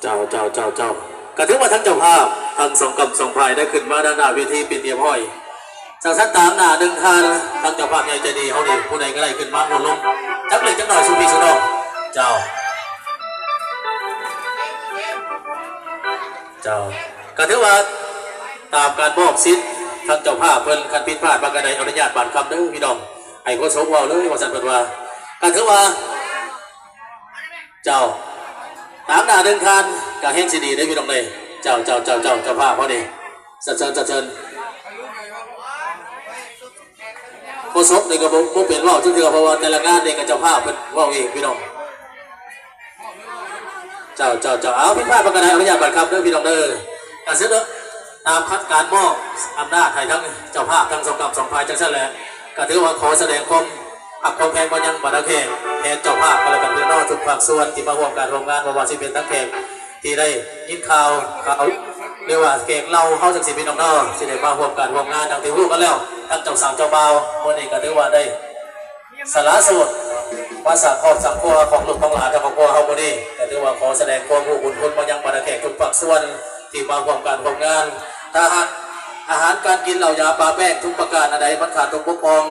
เจ้าก็ถือว่าทั้งเจ้าภาพทั้งสองกำสองพายได้ขึ้นมาด้านหน้าเวทีเป็นเดียบห้อยสังสัตตามหน้าดึงทานทั้งเจ้าภาพใหญ่ใจดีเขาดีผู้ใดก็ได้ขึ้นมาหมดลงจับเลยจับหน่อยสุพีสุนองเจ้าก็ถือว่าตามการบอกสิทธิ์ทั้งเจ้าภาพเพิ่นการผิดพลาดบางกระไดอนุญาตบานคำเด้อพี่น้องไอ้คนสมว่าเลยว่าสันเพิ่นว่าก็ถือว่าเจ้าตามหน้าเดินทางการเฮงซีดีได้พี่น้องเลยเจ้าภาพเขาดีเชิญโคศกในกระบอกเปลี่ยนว่าจุดเดียวเพราะว่าแต่ละงานในกับเจ้าภาพเป็นว่าเองพี่น้องเจ้าเอาพี่พาดบางกระไดอนุญาตบานคำเด้อพี่น้องเด้อการเสนอตามคัดการมอบอำนาจให้ทั้งเจ้าภาพทั้งสองกำสองพายจังเช่นแหละก็ถือว่าขอแสดงความอักความแพงมายังบรรดาแขกแทนเจ้าภาพกันแล้วกันเพื่อนนอกทุกภาคส่วนที่มาร่วมการโรงงานว่าสิเป็นทั้งแขกที่ได้ยินข่าวเรียกว่าแขกเราเข้าจากสิเป็นน้องๆสิได้มาร่วมการร่วมงานดังที่รู้กันแล้วทั้งเจ้าสาวเจ้าบ่าววันนี้ก็ถือว่าได้สละโสดภาษาครอบสังคมของลูกของหลานของพ่อเขาวันนี้ก็ถือว่าขอแสดงความรู้บุญคุณมายังบรรดาแขกทุกภาคส่วนที่มาร่วมการร่วมงานถ้าหากอาหารการกินเหล่ายาปลาแป้งทุกประการอะไรมันขาดตกบกพร่อง